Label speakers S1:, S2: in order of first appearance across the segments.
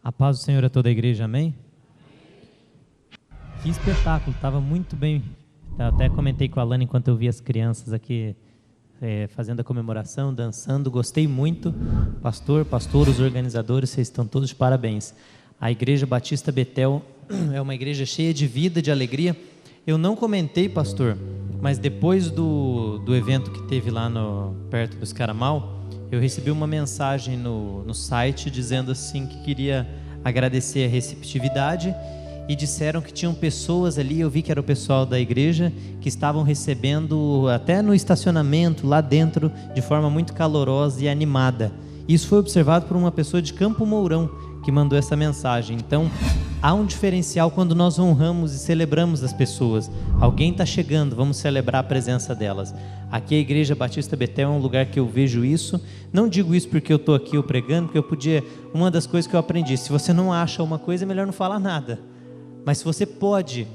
S1: A paz do Senhor a toda a igreja, amém? Que espetáculo, estava muito bem. Até comentei com a Alana enquanto eu vi as crianças aqui fazendo a comemoração, dançando. Gostei muito. Pastor, os organizadores, vocês estão todos de parabéns. A Igreja Batista Betel é uma igreja cheia de vida, de alegria. Eu não comentei, pastor, mas depois do evento que teve lá perto do Escaramal, eu recebi uma mensagem no site dizendo assim que queria agradecer a receptividade e disseram que tinham pessoas ali, eu vi que era o pessoal da igreja, que estavam recebendo até no estacionamento, lá dentro, de forma muito calorosa e animada. Isso foi observado por uma pessoa de Campo Mourão, que mandou essa mensagem. Então, há um diferencial quando nós honramos e celebramos as pessoas. Alguém está chegando, vamos celebrar a presença delas. Aqui a Igreja Batista Betel é um lugar que eu vejo isso. Não digo isso porque eu estou aqui pregando, porque uma das coisas que eu aprendi, se você não acha uma coisa, é melhor não falar nada. Mas se você pode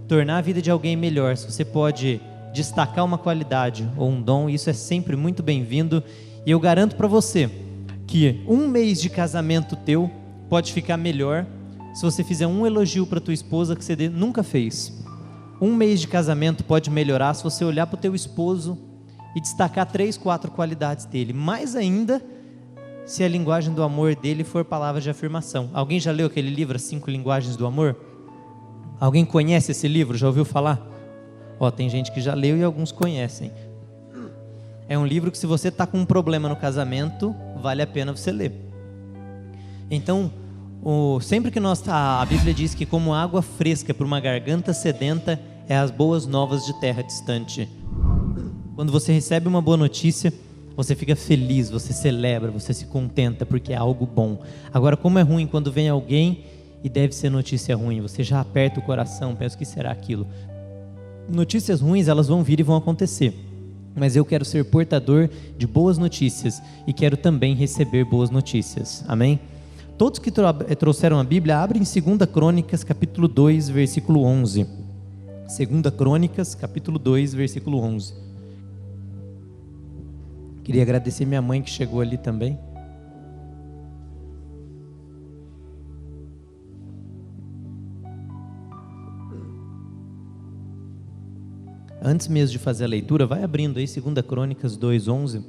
S1: tornar a vida de alguém melhor, se você pode destacar uma qualidade ou um dom, isso é sempre muito bem-vindo. E eu garanto para você que um mês de casamento teu pode ficar melhor se você fizer um elogio para tua esposa que você nunca fez. Um mês de casamento pode melhorar se você olhar para o teu esposo e destacar 3, 4 qualidades dele. Mais ainda, se a linguagem do amor dele for palavras de afirmação. Alguém já leu aquele livro, As 5 Linguagens do Amor? Alguém conhece esse livro? Já ouviu falar? Tem gente que já leu e alguns conhecem. É um livro que, se você está com um problema no casamento, vale a pena você ler. Então, sempre que a Bíblia diz que como água fresca para uma garganta sedenta é as boas novas de terra distante. Quando você recebe uma boa notícia, você fica feliz, você celebra, você se contenta porque é algo bom. Agora, como é ruim quando vem alguém e deve ser notícia ruim, você já aperta o coração, pensa o que será aquilo. Notícias ruins, elas vão vir e vão acontecer, mas eu quero ser portador de boas notícias e quero também receber boas notícias, amém? Todos que trouxeram a Bíblia, abrem 2 Crônicas, capítulo 2, versículo 11. 2 Crônicas, capítulo 2, versículo 11. Queria agradecer minha mãe que chegou ali também. Antes mesmo de fazer a leitura, vai abrindo aí 2 Crônicas 2, 11.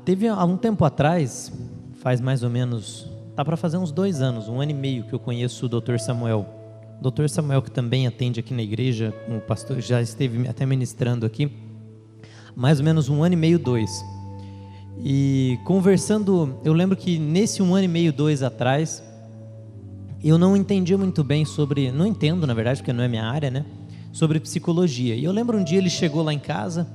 S1: Teve há um tempo atrás, faz mais ou menos, está para fazer uns 2 anos, 1 ano e meio que eu conheço o Dr. Samuel. O Dr. Samuel, que também atende aqui na igreja, como pastor, já esteve até ministrando aqui, mais ou menos 1 ano e meio, 2. E conversando, eu lembro que nesse 1 ano e meio, 2 atrás, eu não entendia muito bem não entendo na verdade, porque não é minha área, né? Sobre psicologia. E eu lembro um dia ele chegou lá em casa,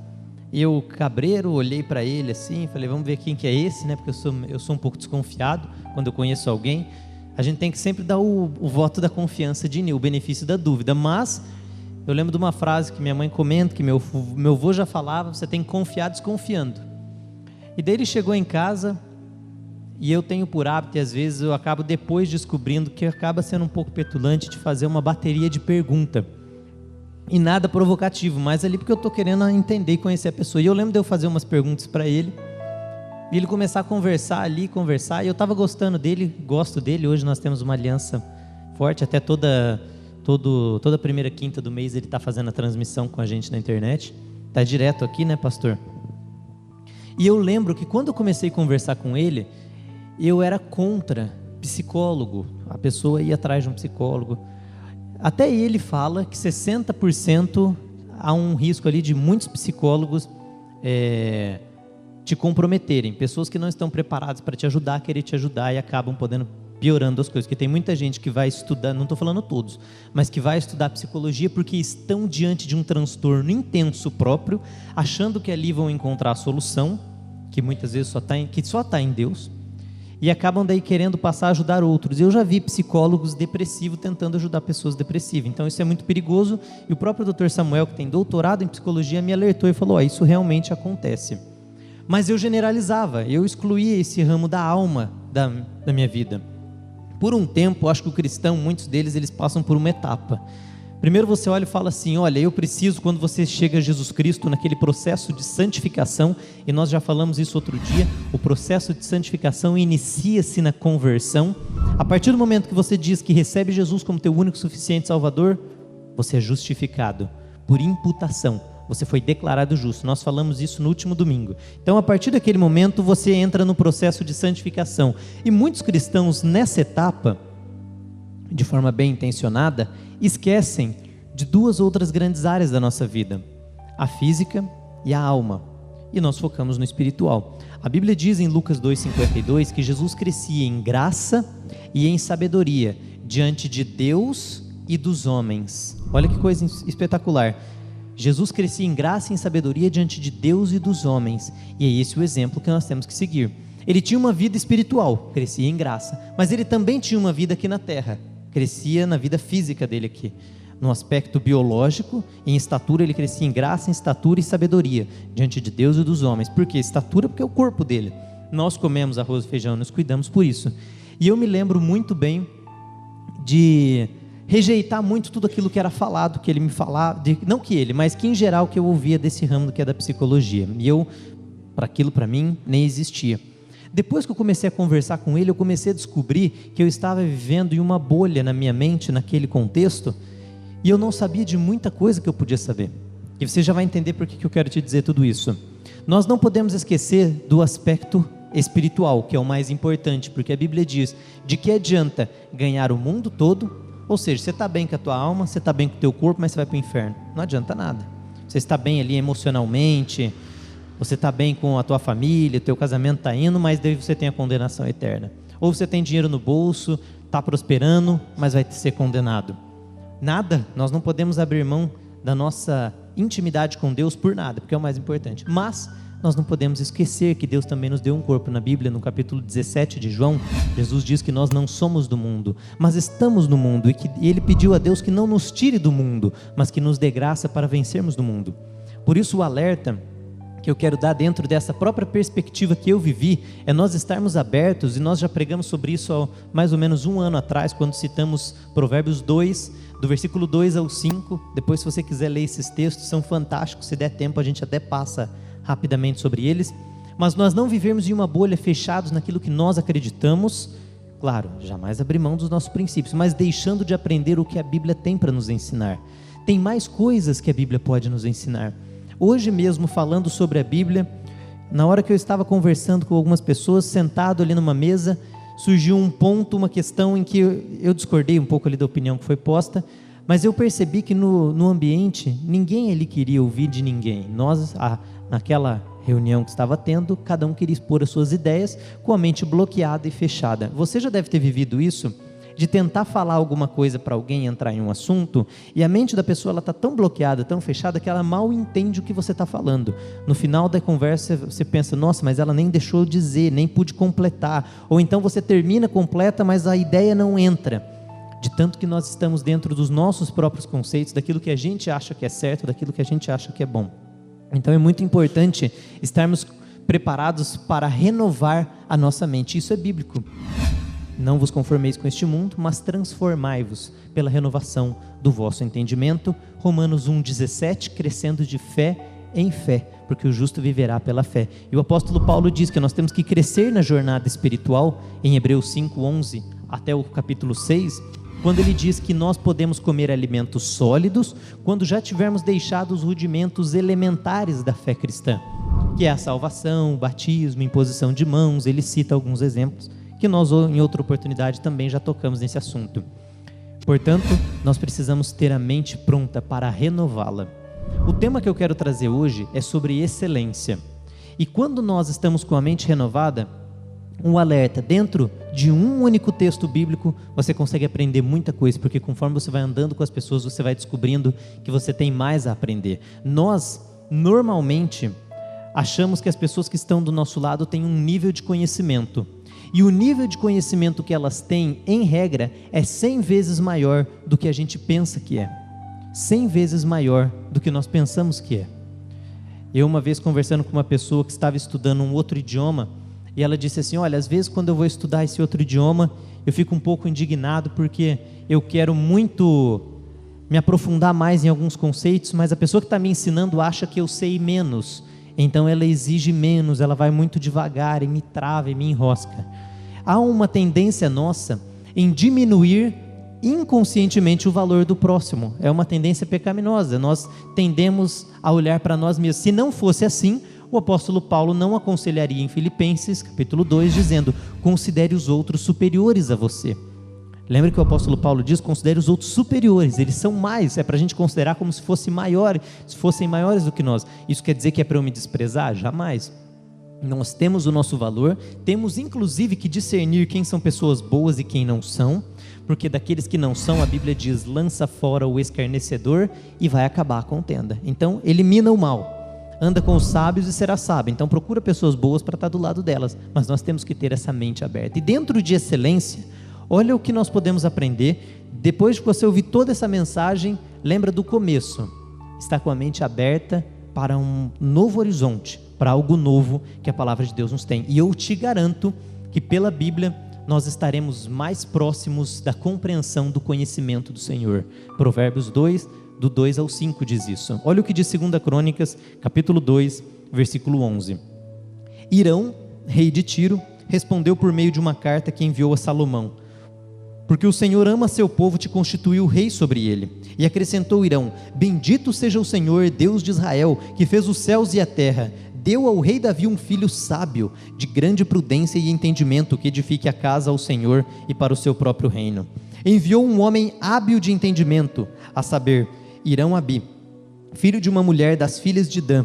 S1: eu, cabreiro, olhei para ele assim, falei, vamos ver quem que é esse, né? Porque eu sou um pouco desconfiado quando eu conheço alguém. A gente tem que sempre dar o voto da confiança, o benefício da dúvida. Mas eu lembro de uma frase que minha mãe comenta, que meu avô já falava, você tem que confiar desconfiando. E daí ele chegou em casa, e eu tenho por hábito, e às vezes eu acabo depois descobrindo que acaba sendo um pouco petulante de fazer uma bateria de pergunta. E nada provocativo, mas ali porque eu estou querendo entender e conhecer a pessoa. E eu lembro de eu fazer umas perguntas para ele, e ele começar a conversar, e eu estava gostando dele, gosto dele. Hoje nós temos uma aliança forte, até toda primeira quinta do mês ele está fazendo a transmissão com a gente na internet. Está direto aqui, né, pastor? E eu lembro que quando eu comecei a conversar com ele, eu era contra psicólogo, a pessoa ia atrás de um psicólogo. Até ele fala que 60% há um risco ali de muitos psicólogos te comprometerem, pessoas que não estão preparadas para te ajudar, querer te ajudar, e acabam piorando as coisas, porque tem muita gente que vai estudar, não estou falando todos, mas que vai estudar psicologia porque estão diante de um transtorno intenso próprio, achando que ali vão encontrar a solução, que muitas vezes só está em Deus, e acabam daí querendo passar a ajudar outros. Eu já vi psicólogos depressivos tentando ajudar pessoas depressivas, então isso é muito perigoso. E o próprio Dr. Samuel, que tem doutorado em psicologia, me alertou e falou, isso realmente acontece. Mas eu generalizava, eu excluía esse ramo da alma da minha vida. Por um tempo, acho que o cristão, muitos deles, eles passam por uma etapa. Primeiro você olha e fala assim, olha, eu preciso, quando você chega a Jesus Cristo, naquele processo de santificação, e nós já falamos isso outro dia, o processo de santificação inicia-se na conversão. A partir do momento que você diz que recebe Jesus como teu único e suficiente Salvador, você é justificado por imputação, você foi declarado justo. Nós falamos isso no último domingo. Então, a partir daquele momento, você entra no processo de santificação. E muitos cristãos, nessa etapa, de forma bem intencionada, esquecem de duas outras grandes áreas da nossa vida: a física e a alma. E nós focamos no espiritual. A Bíblia diz em Lucas 2,52 que Jesus crescia em graça e em sabedoria diante de Deus e dos homens. Olha que coisa espetacular. Jesus crescia em graça e em sabedoria diante de Deus e dos homens. E é esse o exemplo que nós temos que seguir. Ele tinha uma vida espiritual, crescia em graça, mas ele também tinha uma vida aqui na terra, crescia na vida física dele aqui, no aspecto biológico. Em estatura ele crescia em graça, em estatura e sabedoria diante de Deus e dos homens. Por quê? Estatura porque é o corpo dele. Nós comemos arroz e feijão, nos cuidamos por isso. E eu me lembro muito bem de rejeitar muito tudo aquilo que era falado, que ele me falava, não que ele, mas que em geral que eu ouvia desse ramo que é da psicologia. E eu, para aquilo para mim, nem existia. Depois que eu comecei a conversar com ele, eu comecei a descobrir que eu estava vivendo em uma bolha na minha mente, naquele contexto, e eu não sabia de muita coisa que eu podia saber. E você já vai entender por que eu quero te dizer tudo isso. Nós não podemos esquecer do aspecto espiritual, que é o mais importante, porque a Bíblia diz: de que adianta ganhar o mundo todo? Ou seja, você está bem com a tua alma, você está bem com o teu corpo, mas você vai para o inferno. Não adianta nada. Você está bem ali emocionalmente, você está bem com a tua família, o teu casamento está indo, mas daí você tem a condenação eterna. Ou você tem dinheiro no bolso, está prosperando, mas vai ser condenado. Nada, nós não podemos abrir mão da nossa intimidade com Deus por nada, porque é o mais importante. Mas nós não podemos esquecer que Deus também nos deu um corpo. Na Bíblia, no capítulo 17 de João, Jesus diz que nós não somos do mundo, mas estamos no mundo, e que Ele pediu a Deus que não nos tire do mundo, mas que nos dê graça para vencermos do mundo. Por isso o alerta que eu quero dar dentro dessa própria perspectiva que eu vivi, é nós estarmos abertos, e nós já pregamos sobre isso há mais ou menos um ano atrás, quando citamos Provérbios 2, do versículo 2 ao 5, depois se você quiser ler esses textos, são fantásticos, se der tempo a gente até passa rapidamente sobre eles, mas nós não vivemos em uma bolha, fechados naquilo que nós acreditamos, claro, jamais abrir mão dos nossos princípios, mas deixando de aprender o que a Bíblia tem para nos ensinar. Tem mais coisas que a Bíblia pode nos ensinar. Hoje mesmo, falando sobre a Bíblia, na hora que eu estava conversando com algumas pessoas, sentado ali numa mesa, surgiu um ponto, uma questão em que eu discordei um pouco ali da opinião que foi posta, mas eu percebi que no ambiente, ninguém ali queria ouvir de ninguém. Nós, naquela reunião que estava tendo, cada um queria expor as suas ideias, com a mente bloqueada e fechada. Você já deve ter vivido isso, de tentar falar alguma coisa para alguém, entrar em um assunto, e a mente da pessoa está tão bloqueada, tão fechada, que ela mal entende o que você está falando. No final da conversa você pensa: nossa, mas ela nem deixou eu dizer, nem pude completar. Ou então você termina, completa, mas a ideia não entra. De tanto que nós estamos dentro dos nossos próprios conceitos, daquilo que a gente acha que é certo, daquilo que a gente acha que é bom. Então é muito importante estarmos preparados para renovar a nossa mente. Isso é bíblico. Não vos conformeis com este mundo, mas transformai-vos pela renovação do vosso entendimento. Romanos 1,17, crescendo de fé em fé, porque o justo viverá pela fé. E o apóstolo Paulo diz que nós temos que crescer na jornada espiritual, em Hebreus 5,11 até o capítulo 6, quando ele diz que nós podemos comer alimentos sólidos, quando já tivermos deixado os rudimentos elementares da fé cristã, que é a salvação, o batismo, imposição de mãos. Ele cita alguns exemplos, que nós em outra oportunidade também já tocamos nesse assunto. Portanto, nós precisamos ter a mente pronta para renová-la. O tema que eu quero trazer hoje é sobre excelência. E quando nós estamos com a mente renovada, um alerta: dentro de um único texto bíblico, você consegue aprender muita coisa, porque conforme você vai andando com as pessoas, você vai descobrindo que você tem mais a aprender. Nós, normalmente, achamos que as pessoas que estão do nosso lado têm um nível de conhecimento. E o nível de conhecimento que elas têm, em regra, é 100 vezes maior do que a gente pensa que é. 100 vezes maior do que nós pensamos que é. Eu uma vez conversando com uma pessoa que estava estudando um outro idioma, e ela disse assim: olha, às vezes quando eu vou estudar esse outro idioma, eu fico um pouco indignado, porque eu quero muito me aprofundar mais em alguns conceitos, mas a pessoa que está me ensinando acha que eu sei menos, então ela exige menos, ela vai muito devagar e me trava e me enrosca. Há uma tendência nossa em diminuir inconscientemente o valor do próximo. É uma tendência pecaminosa. Nós tendemos a olhar para nós mesmos. Se não fosse assim, o apóstolo Paulo não aconselharia em Filipenses, capítulo 2, dizendo: considere os outros superiores a você. Lembra que o apóstolo Paulo diz: considere os outros superiores, eles são mais, é para a gente considerar como se fossem maiores do que nós. Isso quer dizer que é para eu me desprezar? Jamais. Nós temos o nosso valor, temos inclusive que discernir quem são pessoas boas e quem não são, porque daqueles que não são, a Bíblia diz: lança fora o escarnecedor e vai acabar a contenda. Então elimina o mal, anda com os sábios e será sábio. Então procura pessoas boas para estar do lado delas, mas nós temos que ter essa mente aberta. E dentro de excelência, olha o que nós podemos aprender. Depois de você ouvir toda essa mensagem, lembra do começo, está com a mente aberta para um novo horizonte, para algo novo que a palavra de Deus nos tem. E eu te garanto que pela Bíblia nós estaremos mais próximos da compreensão do conhecimento do Senhor. Provérbios 2, do 2 ao 5 diz isso. Olha o que diz 2 Crônicas, capítulo 2, versículo 11. Hirão, rei de Tiro, respondeu por meio de uma carta que enviou a Salomão: porque o Senhor ama seu povo, te constituiu rei sobre ele. E acrescentou Hirão: bendito seja o Senhor, Deus de Israel, que fez os céus e a terra. Deu ao rei Davi um filho sábio, de grande prudência e entendimento, que edifique a casa ao Senhor e para o seu próprio reino. Enviou um homem hábil de entendimento, a saber, Hirão-Abi, filho de uma mulher das filhas de Dan,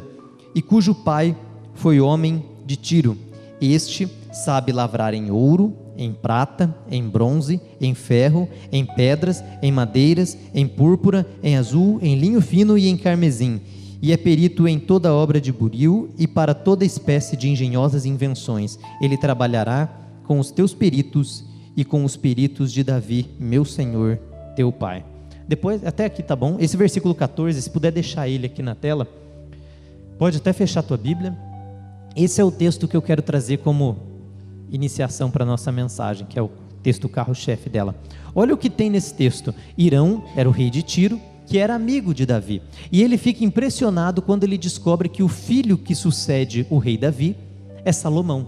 S1: e cujo pai foi homem de Tiro. Este sabe lavrar em ouro, em prata, em bronze, em ferro, em pedras, em madeiras, em púrpura, em azul, em linho fino e em carmesim. E é perito em toda obra de buril e para toda espécie de engenhosas invenções. Ele trabalhará com os teus peritos e com os peritos de Davi, meu senhor, teu pai. Depois, até aqui tá bom. Esse versículo 14, se puder deixar ele aqui na tela, pode até fechar a tua Bíblia. Esse é o texto que eu quero trazer como iniciação para a nossa mensagem, que é o texto carro-chefe dela. Olha o que tem nesse texto. Hirão era o rei de Tiro, que era amigo de Davi, e ele fica impressionado quando ele descobre que o filho que sucede o rei Davi é Salomão,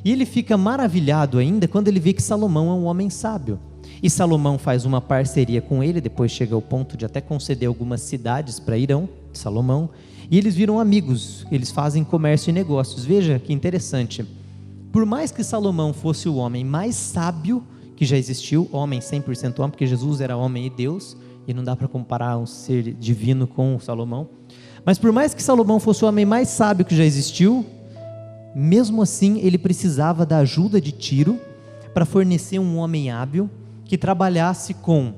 S1: e ele fica maravilhado ainda quando ele vê que Salomão é um homem sábio, e Salomão faz uma parceria com ele, depois chega ao ponto de até conceder algumas cidades para Hirão, Salomão, e eles viram amigos, eles fazem comércio e negócios. Veja que interessante, por mais que Salomão fosse o homem mais sábio que já existiu, homem 100% homem, porque Jesus era homem e Deus, e não dá para comparar um ser divino com Salomão, mas por mais que Salomão fosse o homem mais sábio que já existiu, mesmo assim ele precisava da ajuda de Tiro para fornecer um homem hábil que trabalhasse com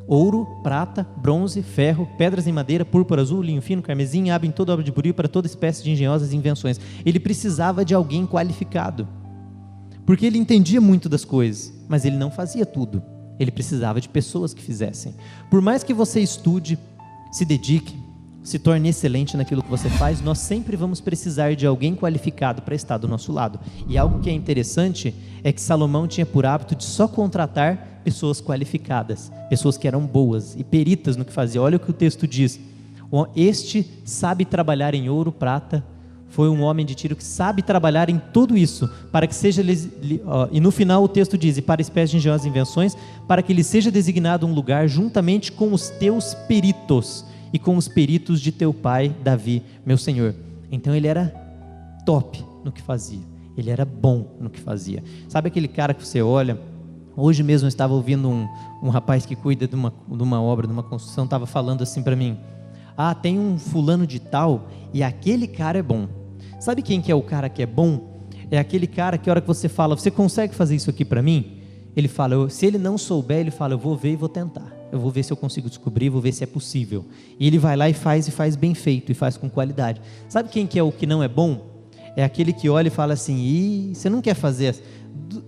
S1: ouro, prata, bronze, ferro, pedras em madeira, púrpura, azul, linho fino, carmesim, hábil em toda obra de buril, para toda espécie de engenhosas invenções. Ele precisava de alguém qualificado, porque ele entendia muito das coisas, mas ele não fazia tudo. Ele precisava de pessoas que fizessem. Por mais que você estude, se dedique, se torne excelente naquilo que você faz, nós sempre vamos precisar de alguém qualificado para estar do nosso lado. E algo que é interessante é que Salomão tinha por hábito de só contratar pessoas qualificadas, pessoas que eram boas e peritas no que fazia. Olha o que o texto diz: este sabe trabalhar em ouro, prata. Foi um homem de Tiro que sabe trabalhar em tudo isso, para que seja, e no final o texto diz, e para espécies de engenhosas invenções, para que lhe seja designado um lugar juntamente com os teus peritos, e com os peritos de teu pai Davi, meu senhor. Então ele era top no que fazia, ele era bom no que fazia. Sabe aquele cara que você olha, hoje mesmo eu estava ouvindo um rapaz que cuida de uma obra, de uma construção, estava falando assim para mim: tem um fulano de tal, e aquele cara é bom. Sabe quem que é o cara que é bom? É aquele cara que a hora que você fala, você consegue fazer isso aqui para mim? Ele fala, se ele não souber, ele fala, eu vou ver e vou tentar. Eu vou ver se eu consigo descobrir, vou ver se é possível. E ele vai lá e faz bem feito, e faz com qualidade. Sabe quem que é o que não é bom? É aquele que olha e fala assim, você não quer fazer?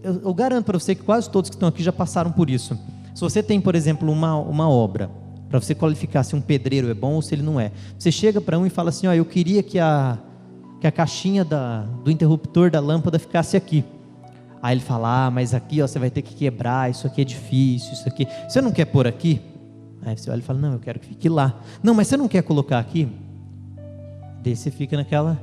S1: Eu garanto para você que quase todos que estão aqui já passaram por isso. Se você tem, por exemplo, uma obra, para você qualificar se um pedreiro é bom ou se ele não é. Você chega para um e fala assim, eu queria que a caixinha do interruptor da lâmpada ficasse aqui. Aí ele fala, mas aqui você vai ter que quebrar, isso aqui é difícil, isso aqui, você não quer pôr aqui? Aí você olha e fala, não, eu quero que fique lá. Não, mas você não quer colocar aqui? Daí você fica naquela...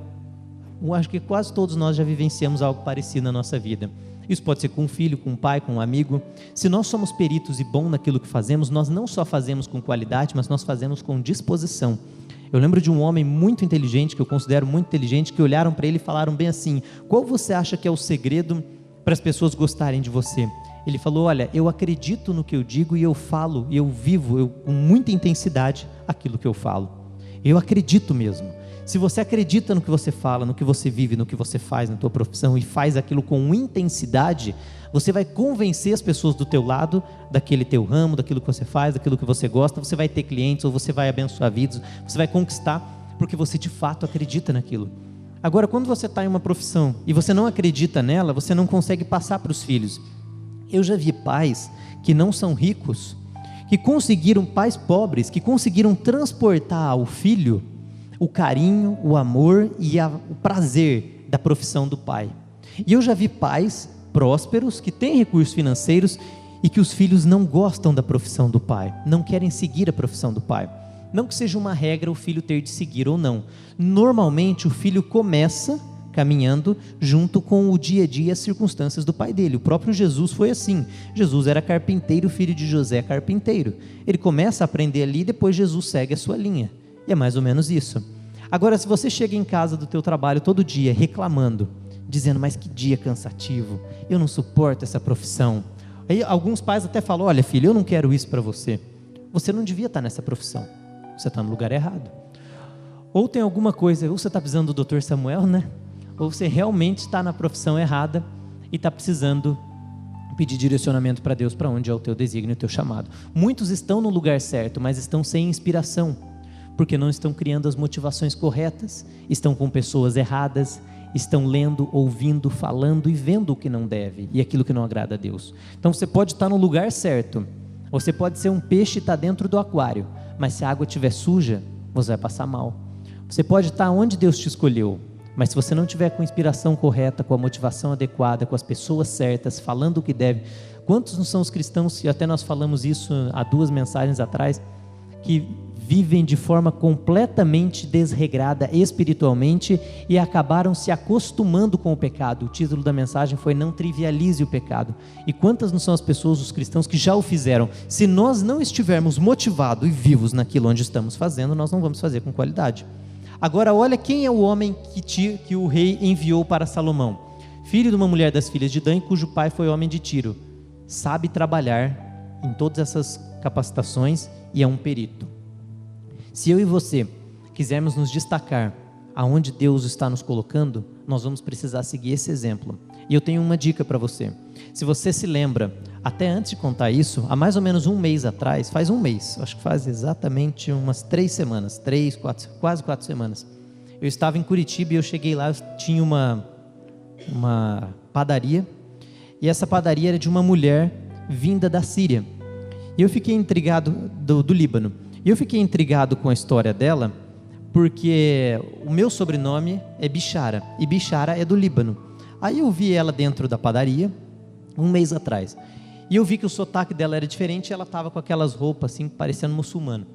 S1: Eu acho que quase todos nós já vivenciamos algo parecido na nossa vida. Isso pode ser com um filho, com um pai, com um amigo. Se nós somos peritos e bons naquilo que fazemos, nós não só fazemos com qualidade, mas nós fazemos com disposição. Eu lembro de um homem muito inteligente, que eu considero muito inteligente, que olharam para ele e falaram bem assim, qual você acha que é o segredo para as pessoas gostarem de você? Ele falou, olha, eu acredito no que eu digo e eu falo, e eu vivo com muita intensidade aquilo que eu falo. Eu acredito mesmo. Se você acredita no que você fala, no que você vive, no que você faz na tua profissão e faz aquilo com intensidade, você vai convencer as pessoas do teu lado, daquele teu ramo, daquilo que você faz, daquilo que você gosta, você vai ter clientes ou você vai abençoar vidas, você vai conquistar, porque você de fato acredita naquilo. Agora, quando você está em uma profissão e você não acredita nela, você não consegue passar para os filhos. Eu já vi pais que não são ricos, que conseguiram, pais pobres, que conseguiram transportar ao filho o carinho, o amor e o prazer da profissão do pai. E eu já vi pais prósperos, que têm recursos financeiros e que os filhos não gostam da profissão do pai, não querem seguir a profissão do pai. Não que seja uma regra o filho ter de seguir ou não. Normalmente o filho começa caminhando junto com o dia a dia e as circunstâncias do pai dele. O próprio Jesus foi assim. Jesus era carpinteiro, filho de José carpinteiro. Ele começa a aprender ali e depois Jesus segue a sua linha. E é mais ou menos isso. Agora, se você chega em casa do teu trabalho todo dia reclamando, dizendo, mas que dia cansativo, eu não suporto essa profissão. Aí alguns pais até falam, olha filho, eu não quero isso para você. Você não devia estar nessa profissão. Você está no lugar errado. Ou tem alguma coisa, ou você está precisando do Dr. Samuel, né? Ou você realmente está na profissão errada e está precisando pedir direcionamento para Deus, para onde é o teu desígnio, o teu chamado. Muitos estão no lugar certo, mas estão sem inspiração, porque não estão criando as motivações corretas, estão com pessoas erradas, estão lendo, ouvindo, falando e vendo o que não deve e aquilo que não agrada a Deus. Então você pode estar no lugar certo, você pode ser um peixe e estar dentro do aquário, mas se a água estiver suja, você vai passar mal. Você pode estar onde Deus te escolheu, mas se você não tiver com a inspiração correta, com a motivação adequada, com as pessoas certas, falando o que deve. Quantos não são os cristãos, e até nós falamos isso há 2 mensagens atrás, que vivem de forma completamente desregrada espiritualmente e acabaram se acostumando com o pecado. O título da mensagem foi Não Trivialize o Pecado. E quantas não são as pessoas, os cristãos, que já o fizeram? Se nós não estivermos motivados e vivos naquilo onde estamos fazendo, nós não vamos fazer com qualidade. Agora olha quem é o homem que o rei enviou para Salomão. Filho de uma mulher das filhas de Dan, cujo pai foi homem de Tiro. Sabe trabalhar em todas essas capacitações e é um perito. Se eu e você quisermos nos destacar aonde Deus está nos colocando, nós vamos precisar seguir esse exemplo. E eu tenho uma dica para você. Se você se lembra, até antes de contar isso, há mais ou menos 1 mês atrás, faz 1 mês, acho que faz exatamente umas 3 semanas, 3, 4, quase 4 semanas. Eu estava em Curitiba e eu cheguei lá, eu tinha uma padaria, e essa padaria era de uma mulher vinda da Síria. E eu fiquei intrigado, do Líbano. E eu fiquei intrigado com a história dela, porque o meu sobrenome é Bichara, e Bichara é do Líbano. Aí eu vi ela dentro da padaria, 1 mês atrás, e eu vi que o sotaque dela era diferente, e ela estava com aquelas roupas assim, parecendo muçulmana.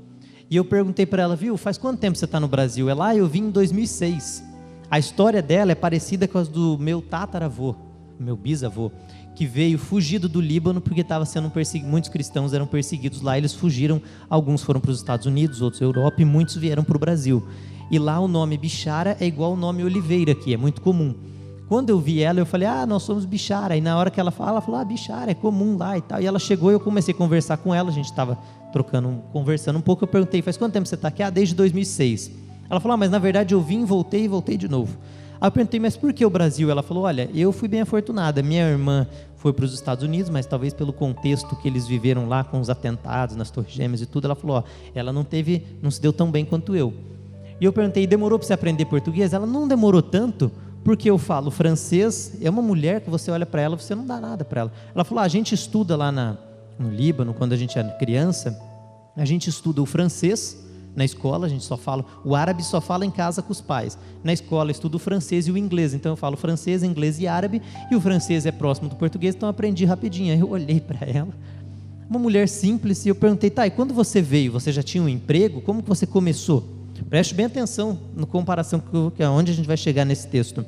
S1: E eu perguntei para ela, viu, faz quanto tempo você está no Brasil? Ela, eu vim em 2006. A história dela é parecida com as do meu tataravô, meu bisavô, que veio fugido do Líbano porque estava sendo perseguido. Muitos cristãos eram perseguidos lá, eles fugiram, alguns foram para os Estados Unidos, outros para a Europa, e muitos vieram para o Brasil. E lá o nome Bichara é igual ao nome Oliveira, que é muito comum. Quando eu vi ela, eu falei, nós somos Bichara. E na hora que ela falou, Bichara, é comum lá e tal. E ela chegou e eu comecei a conversar com ela, a gente estava conversando um pouco. Eu perguntei, faz quanto tempo você está aqui? Desde 2006. Ela falou, mas na verdade eu vim, voltei de novo. Aí eu perguntei, mas por que o Brasil? Ela falou, olha, eu fui bem afortunada, minha irmã foi para os Estados Unidos, mas talvez pelo contexto que eles viveram lá com os atentados nas Torres Gêmeas e tudo, ela falou, ela não se deu tão bem quanto eu. E eu perguntei, demorou para você aprender português? Ela não demorou tanto, porque eu falo francês, é uma mulher que você olha para ela, você não dá nada para ela. Ela falou, a gente estuda lá no Líbano, quando a gente é criança, a gente estuda o francês. Na escola a gente só fala, o árabe só fala em casa com os pais. Na escola eu estudo o francês e o inglês, então eu falo francês, inglês e árabe, e o francês é próximo do português, então eu aprendi rapidinho. Aí eu olhei para ela, uma mulher simples, e eu perguntei, tá, e quando você veio, você já tinha um emprego? Como que você começou? Preste bem atenção na comparação com onde a gente vai chegar nesse texto.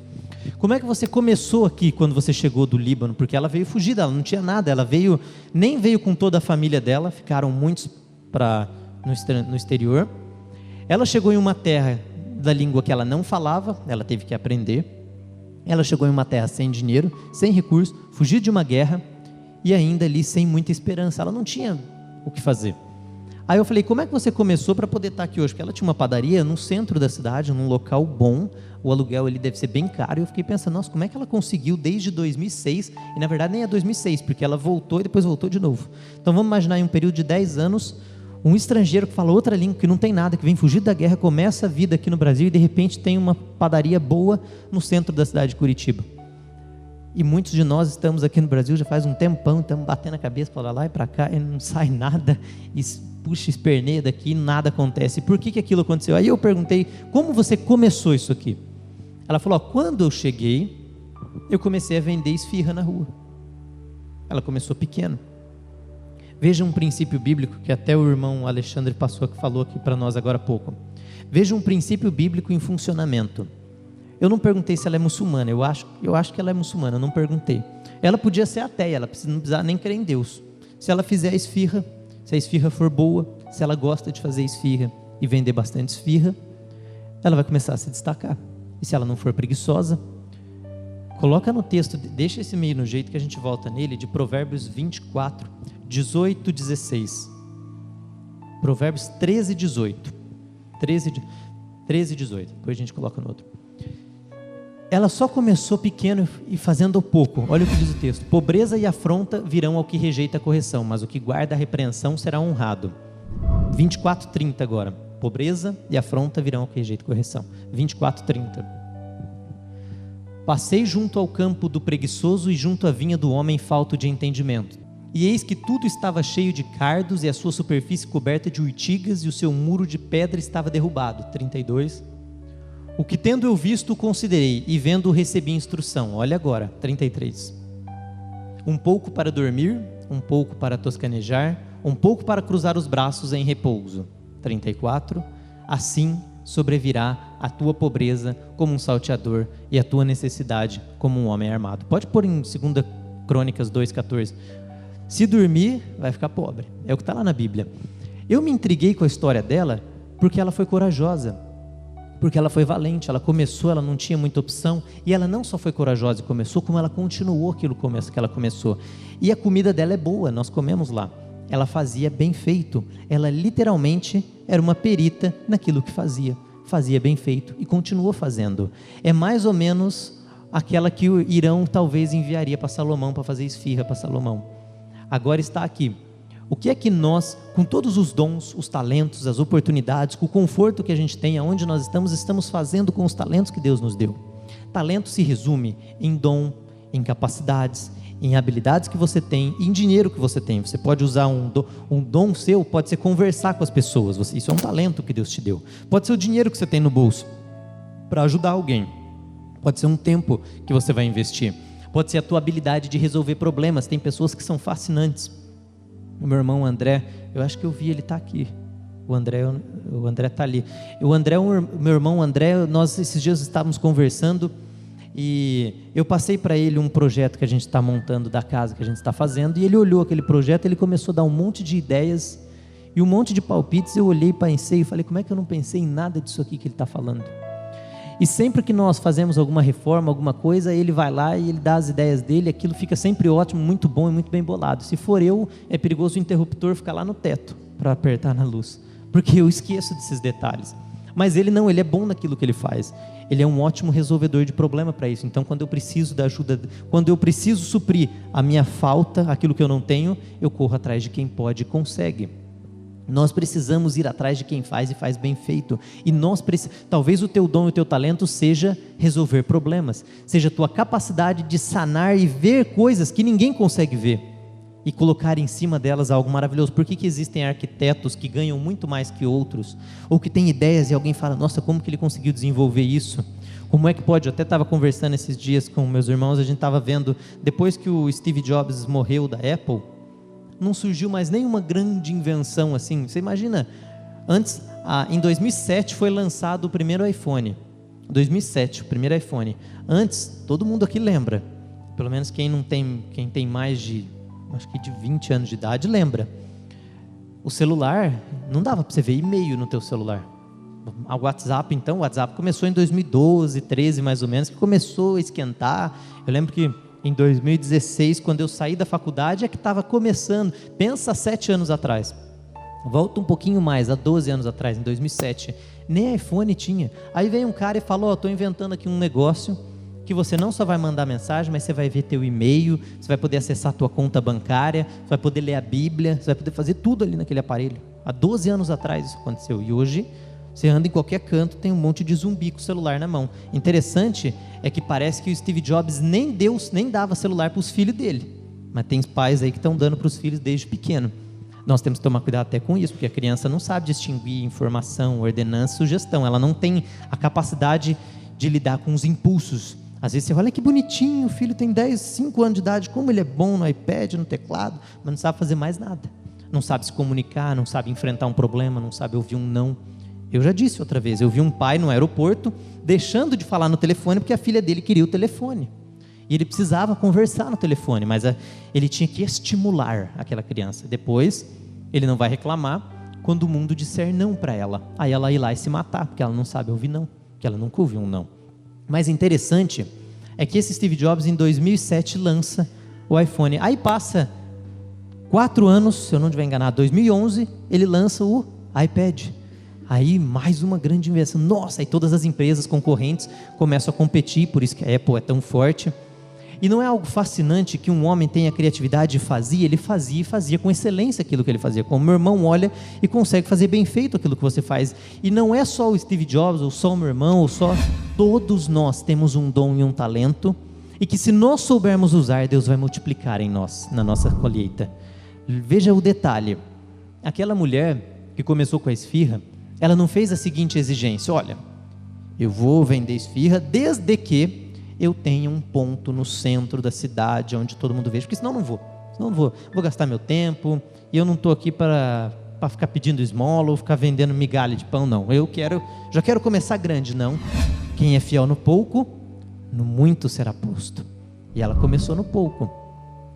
S1: Como é que você começou aqui quando você chegou do Líbano? Porque ela veio fugida, ela não tinha nada, ela nem veio com toda a família dela, ficaram muitos no exterior. Ela chegou em uma terra da língua que ela não falava, ela teve que aprender. Ela chegou em uma terra sem dinheiro, sem recursos, fugiu de uma guerra e ainda ali sem muita esperança, ela não tinha o que fazer. Aí eu falei, como é que você começou para poder estar aqui hoje? Porque ela tinha uma padaria no centro da cidade, num local bom, o aluguel ali deve ser bem caro, e eu fiquei pensando, nossa, como é que ela conseguiu desde 2006, e na verdade nem é 2006, porque ela voltou e depois voltou de novo. Então vamos imaginar em um período de 10 anos, um estrangeiro que fala outra língua, que não tem nada, que vem fugir da guerra, começa a vida aqui no Brasil e de repente tem uma padaria boa no centro da cidade de Curitiba. E muitos de nós estamos aqui no Brasil já faz um tempão, estamos batendo a cabeça para lá e para cá e não sai nada, e puxa, esperneia daqui e nada acontece. Por que aquilo aconteceu? Aí eu perguntei, como você começou isso aqui? Ela falou, quando eu cheguei, eu comecei a vender esfirra na rua. Ela começou pequeno. Veja um princípio bíblico que até o irmão Alexandre falou aqui para nós agora há pouco. Veja um princípio bíblico em funcionamento. Eu não perguntei se ela é muçulmana, eu acho que ela é muçulmana, eu não perguntei. Ela podia ser ateia, ela não precisava nem crer em Deus. Se ela fizer esfirra, se a esfirra for boa, se ela gosta de fazer esfirra e vender bastante esfirra, ela vai começar a se destacar. E se ela não for preguiçosa, coloca no texto, deixa esse meio no jeito que a gente volta nele, de Provérbios 24, 18, 16. Provérbios 13, 18. 13, 18. Depois a gente coloca no outro. Ela só começou pequeno e fazendo pouco. Olha o que diz o texto. Pobreza e afronta virão ao que rejeita a correção, mas o que guarda a repreensão será honrado. 24, 30 agora. Pobreza e afronta virão ao que rejeita a correção. 24, 30. Passei junto ao campo do preguiçoso e junto à vinha do homem falto de entendimento. E eis que tudo estava cheio de cardos e a sua superfície coberta de urtigas e o seu muro de pedra estava derrubado. 32. O que tendo eu visto, considerei, e vendo recebi instrução. Olha agora, 33. Um pouco para dormir, um pouco para toscanejar, um pouco para cruzar os braços em repouso. 34. Assim sobrevirá a tua pobreza como um salteador e a tua necessidade como um homem armado. Pode pôr em 2 Crônicas 2,14. Se dormir, vai ficar pobre. É o que está lá na Bíblia. Eu me intriguei com a história dela porque ela foi corajosa. Porque ela foi valente, ela começou, ela não tinha muita opção, e ela não só foi corajosa e começou, como ela continuou aquilo que ela começou. E a comida dela é boa, nós comemos lá. Ela fazia bem feito, ela literalmente era uma perita naquilo que fazia bem feito e continuou fazendo. É mais ou menos aquela que o Irão talvez enviaria para Salomão, para fazer esfirra para Salomão. Agora está aqui. O que é que nós, com todos os dons, os talentos, as oportunidades, com o conforto que a gente tem, aonde nós estamos fazendo com os talentos que Deus nos deu? Talento se resume em dom, em capacidades, em habilidades que você tem, em dinheiro que você tem. Você pode usar um dom seu, pode ser conversar com as pessoas, isso é um talento que Deus te deu. Pode ser o dinheiro que você tem no bolso para ajudar alguém. Pode ser um tempo que você vai investir. Pode ser a tua habilidade de resolver problemas. Tem pessoas que são fascinantes. O meu irmão André, eu acho que eu vi, ele está aqui. O André está ali. O meu irmão André, nós esses dias estávamos conversando e eu passei para ele um projeto que a gente está montando da casa que a gente está fazendo, e ele olhou aquele projeto, ele começou a dar um monte de ideias e um monte de palpites. Eu olhei, pensei e falei, como é que eu não pensei em nada disso aqui que ele está falando? E sempre que nós fazemos alguma reforma, alguma coisa, ele vai lá e ele dá as ideias dele, aquilo fica sempre ótimo, muito bom e muito bem bolado. Se for eu, é perigoso o interruptor ficar lá no teto para apertar na luz, porque eu esqueço desses detalhes. Mas ele não, ele é bom naquilo que ele faz. Ele é um ótimo resolvedor de problema para isso. Então, quando eu preciso da ajuda, quando eu preciso suprir a minha falta, aquilo que eu não tenho, eu corro atrás de quem pode e consegue. Nós precisamos ir atrás de quem faz e faz bem feito. E talvez o teu dom e o teu talento seja resolver problemas, seja a tua capacidade de sanar e ver coisas que ninguém consegue ver e colocar em cima delas algo maravilhoso. Por que existem arquitetos que ganham muito mais que outros, ou que têm ideias e alguém fala, nossa, como que ele conseguiu desenvolver isso? Como é que pode? Eu até estava conversando esses dias com meus irmãos, a gente estava vendo, depois que o Steve Jobs morreu da Apple, não surgiu mais nenhuma grande invenção assim. Você imagina, antes, em 2007 foi lançado o primeiro iPhone. 2007, o primeiro iPhone. Antes, todo mundo aqui lembra, pelo menos quem tem mais de, acho que de 20 anos de idade, lembra. O celular, não dava para você ver e-mail no teu celular. O WhatsApp, então, o WhatsApp começou em 2012, 13 mais ou menos, que começou a esquentar. Eu lembro que em 2016, quando eu saí da faculdade, é que estava começando. Pensa 7 anos atrás. Volta um pouquinho mais, há 12 anos atrás, em 2007. Nem iPhone tinha. Aí vem um cara e fala, estou inventando aqui um negócio que você não só vai mandar mensagem, mas você vai ver teu e-mail, você vai poder acessar tua conta bancária, você vai poder ler a Bíblia, você vai poder fazer tudo ali naquele aparelho. Há 12 anos atrás isso aconteceu. E hoje, você anda em qualquer canto, tem um monte de zumbi com o celular na mão. Interessante é que parece que o Steve Jobs nem dava celular para os filhos dele. Mas tem pais aí que estão dando para os filhos desde pequeno. Nós temos que tomar cuidado até com isso, porque a criança não sabe distinguir informação, ordenança, sugestão. Ela não tem a capacidade de lidar com os impulsos. Às vezes você olha que bonitinho, o filho tem 5 anos de idade, como ele é bom no iPad, no teclado, mas não sabe fazer mais nada. Não sabe se comunicar, não sabe enfrentar um problema, não sabe ouvir um não. Eu já disse outra vez, eu vi um pai no aeroporto deixando de falar no telefone porque a filha dele queria o telefone. E ele precisava conversar no telefone, mas ele tinha que estimular aquela criança. Depois, ele não vai reclamar quando o mundo disser não para ela. Aí ela ir lá e se matar, porque ela não sabe ouvir não, porque ela nunca ouviu um não. Mas interessante é que esse Steve Jobs, em 2007, lança o iPhone. Aí passa 4 anos, se eu não estiver enganado, 2011, ele lança o iPad. Aí mais uma grande invenção. Nossa, aí todas as empresas concorrentes começam a competir, por isso que a Apple é tão forte. E não é algo fascinante que um homem tenha a criatividade de fazer? Ele fazia e fazia com excelência aquilo que ele fazia. Como meu irmão olha e consegue fazer bem feito aquilo que você faz. E não é só o Steve Jobs, ou só o meu irmão, ou só... Todos nós temos um dom e um talento, e que se nós soubermos usar, Deus vai multiplicar em nós, na nossa colheita. Veja o detalhe. Aquela mulher que começou com a esfirra, ela não fez a seguinte exigência: olha, eu vou vender esfirra desde que eu tenha um ponto no centro da cidade onde todo mundo veja, porque senão não vou, vou gastar meu tempo, e eu não estou aqui para ficar pedindo esmola ou ficar vendendo migalha de pão, não. Já quero começar grande. Não, quem é fiel no pouco, no muito será posto. E ela começou no pouco,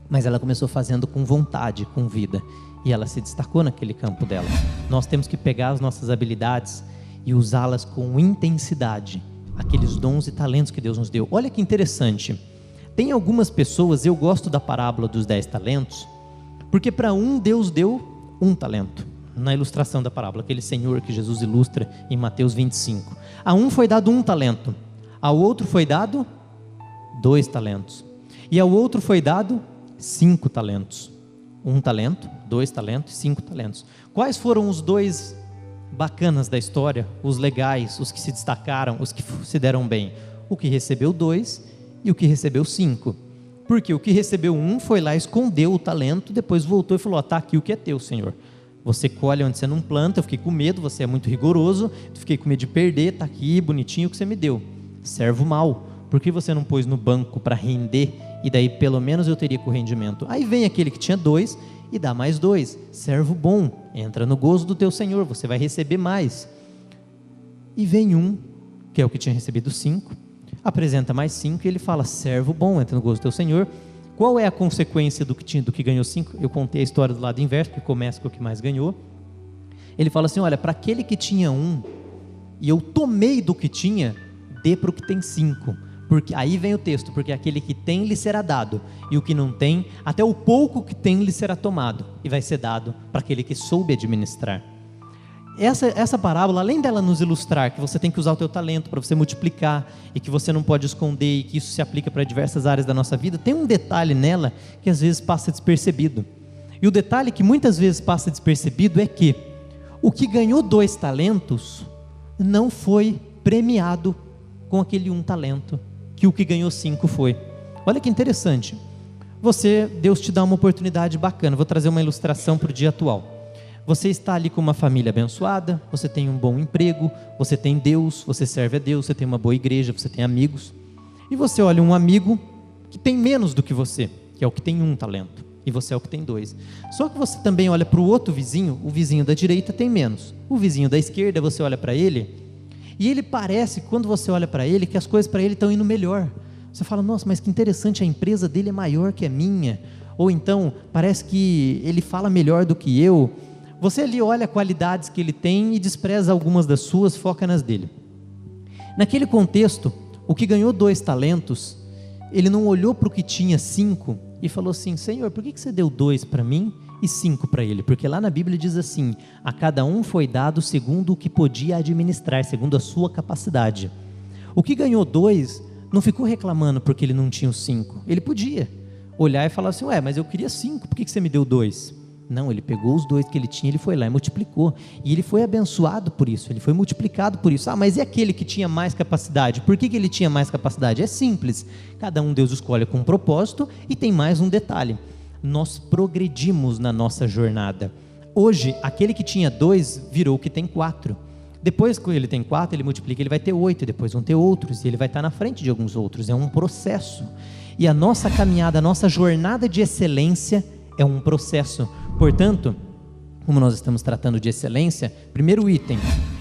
S1: mas ela começou fazendo com vontade, com vida, e ela se destacou naquele campo dela. Nós temos que pegar as nossas habilidades e usá-las com intensidade, aqueles dons e talentos que Deus nos deu. Olha que interessante, tem algumas pessoas, eu gosto da parábola dos 10 talentos, porque para um Deus deu 1 talento, na ilustração da parábola, aquele senhor que Jesus ilustra em Mateus 25. A um foi dado 1 talento, ao outro foi dado 2 talentos, e ao outro foi dado 5 talentos. 1 talento, 2 talentos, 5 talentos. Quais foram os 2 bacanas da história, os legais, os que se destacaram, os que se deram bem? O que recebeu 2 e o que recebeu 5. Porque o que recebeu 1 foi lá, escondeu o talento, depois voltou e falou: está aqui o que é teu, Senhor. Você colhe onde você não planta, eu fiquei com medo, você é muito rigoroso, fiquei com medo de perder, está aqui, bonitinho o que você me deu. Servo mau, por que você não pôs no banco para render, e daí pelo menos eu teria com rendimento? Aí vem aquele que tinha 2 e dá mais 2, servo bom, entra no gozo do teu Senhor, você vai receber mais. E vem um, que é o que tinha recebido 5, apresenta mais 5 e ele fala: servo bom, entra no gozo do teu Senhor. Qual é a consequência do que ganhou 5? Eu contei a história do lado inverso, que começa com o que mais ganhou. Ele fala assim: olha, para aquele que tinha 1, e eu tomei do que tinha, dê para o que tem 5. Porque aí vem o texto: porque aquele que tem lhe será dado, e o que não tem, até o pouco que tem lhe será tomado, e vai ser dado para aquele que soube administrar. Essa parábola, além dela nos ilustrar que você tem que usar o teu talento para você multiplicar, e que você não pode esconder, e que isso se aplica para diversas áreas da nossa vida, tem um detalhe nela que às vezes passa despercebido. E o detalhe que muitas vezes passa despercebido é que o que ganhou 2 talentos não foi premiado com aquele 1 talento que o que ganhou 5 foi. Olha que interessante. Deus te dá uma oportunidade bacana. Vou trazer uma ilustração para o dia atual. Você está ali com uma família abençoada, você tem um bom emprego, você tem Deus, você serve a Deus, você tem uma boa igreja, você tem amigos. E você olha um amigo que tem menos do que você, que é o que tem 1 talento. e você é o que tem 2. Só que você também olha para o outro vizinho, o vizinho da direita tem menos. O vizinho da esquerda, você olha para ele, e ele parece, quando você olha para ele, que as coisas para ele estão indo melhor. Você fala, nossa, mas que interessante, a empresa dele é maior que a minha. Ou então, parece que ele fala melhor do que eu. Você ali olha qualidades que ele tem e despreza algumas das suas, foca nas dele. Naquele contexto, o que ganhou 2 talentos, ele não olhou para o que tinha 5 e falou assim, Senhor, por que você deu 2 para mim e 5 para ele? Porque lá na Bíblia diz assim, a cada um foi dado segundo o que podia administrar, segundo a sua capacidade. O que ganhou 2, não ficou reclamando porque ele não tinha os 5. Ele podia olhar e falar assim, mas eu queria 5, por que você me deu 2? Não, ele pegou os 2 que ele tinha, ele foi lá e multiplicou. E ele foi abençoado por isso, ele foi multiplicado por isso. Mas e aquele que tinha mais capacidade? Por que ele tinha mais capacidade? É simples, cada um Deus escolhe com um propósito e tem mais um detalhe. Nós progredimos na nossa jornada. Hoje, aquele que tinha 2 virou o que tem 4. Depois que ele tem 4, ele multiplica, ele vai ter 8, depois vão ter outros, e ele vai estar na frente de alguns outros. É um processo. E a nossa caminhada, a nossa jornada de excelência é um processo. Portanto, como nós estamos tratando de excelência, primeiro item,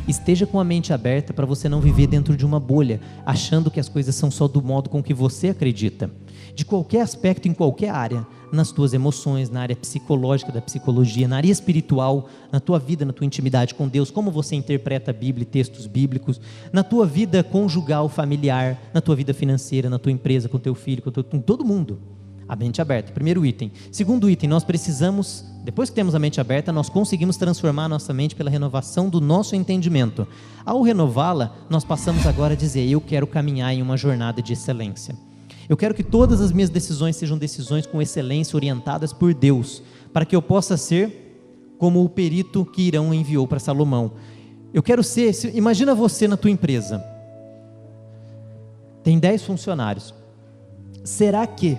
S1: esteja com a mente aberta para você não viver dentro de uma bolha, achando que as coisas são só do modo com que você acredita. De qualquer aspecto, em qualquer área, nas tuas emoções, na área psicológica, da psicologia, na área espiritual, na tua vida, na tua intimidade com Deus, como você interpreta a Bíblia e textos bíblicos, na tua vida conjugal, familiar, na tua vida financeira, na tua empresa, com teu filho, com todo mundo. A mente aberta, primeiro item. Segundo item, nós precisamos, depois que temos a mente aberta, nós conseguimos transformar a nossa mente pela renovação do nosso entendimento. Ao renová-la, nós passamos agora a dizer, eu quero caminhar em uma jornada de excelência. Eu quero que todas as minhas decisões sejam decisões com excelência, orientadas por Deus, para que eu possa ser como o perito que Irão enviou para Salomão. Eu quero ser, imagina você na tua empresa, tem 10 funcionários, será que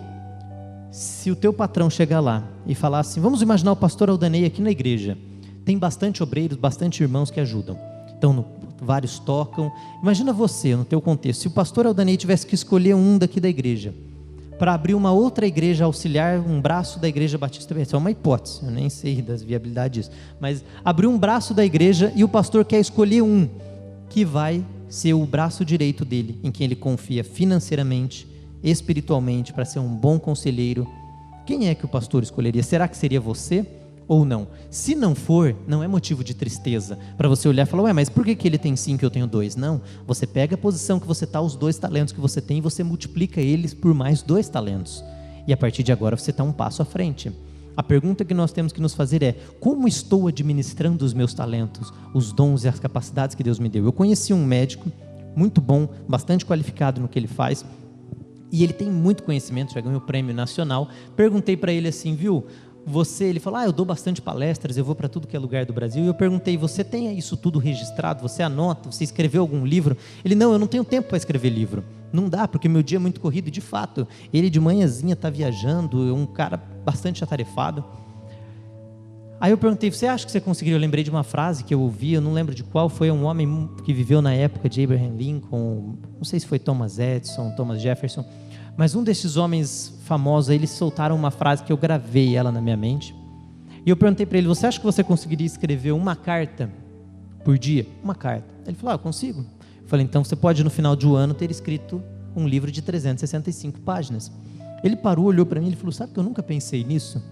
S1: se o teu patrão chegar lá e falar assim, vamos imaginar o pastor Aldanei aqui na igreja, tem bastante obreiros, bastante irmãos que ajudam, então vários tocam, imagina você no teu contexto, se o pastor Aldanei tivesse que escolher um daqui da igreja, para abrir uma outra igreja auxiliar, um braço da igreja batista, isso é uma hipótese, eu nem sei das viabilidades disso, mas abrir um braço da igreja e o pastor quer escolher um, que vai ser o braço direito dele, em quem ele confia financeiramente, espiritualmente, para ser um bom conselheiro, quem é que o pastor escolheria? Será que seria você ou não? Se não for, não é motivo de tristeza, para você olhar e falar, mas por que ele tem 5 e eu tenho 2? Não, você pega a posição que você está, os 2 talentos que você tem, e você multiplica eles por mais 2 talentos, e a partir de agora você está um passo à frente. A pergunta que nós temos que nos fazer é, como estou administrando os meus talentos, os dons e as capacidades que Deus me deu? Eu conheci um médico, muito bom, bastante qualificado no que ele faz, e ele tem muito conhecimento, já ganhou o prêmio nacional. Perguntei para ele assim, ele falou, eu dou bastante palestras, eu vou para tudo que é lugar do Brasil, e eu perguntei, você tem isso tudo registrado, você anota, você escreveu algum livro? Ele, não, eu não tenho tempo para escrever livro, não dá, porque meu dia é muito corrido, e de fato, ele de manhãzinha está viajando, é um cara bastante atarefado. Aí eu perguntei, você acha que você conseguiria? Eu lembrei de uma frase que eu ouvi, eu não lembro de qual, foi um homem que viveu na época de Abraham Lincoln, não sei se foi Thomas Edison, Thomas Jefferson, mas um desses homens famosos, eles soltaram uma frase que eu gravei ela na minha mente, e eu perguntei para ele, você acha que você conseguiria escrever uma carta por dia? Uma carta. Ele falou, eu consigo. Eu falei, então você pode no final do ano ter escrito um livro de 365 páginas. Ele parou, olhou para mim e falou, sabe que eu nunca pensei nisso?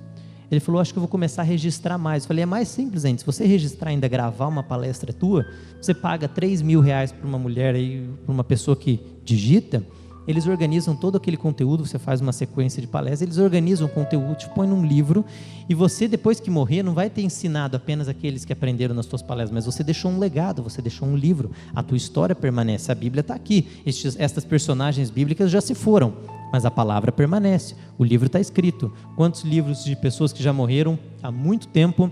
S1: Ele falou, acho que eu vou começar a registrar mais. Eu falei, é mais simples ainda, se você registrar ainda, gravar uma palestra tua, você paga R$3.000 para uma mulher, para uma pessoa que digita, eles organizam todo aquele conteúdo, você faz uma sequência de palestras, eles organizam o conteúdo, te põe num livro, e você depois que morrer, não vai ter ensinado apenas aqueles que aprenderam nas tuas palestras, mas você deixou um legado, você deixou um livro, a tua história permanece, a Bíblia está aqui, estas personagens bíblicas já se foram, mas a palavra permanece, o livro está escrito. Quantos livros de pessoas que já morreram há muito tempo,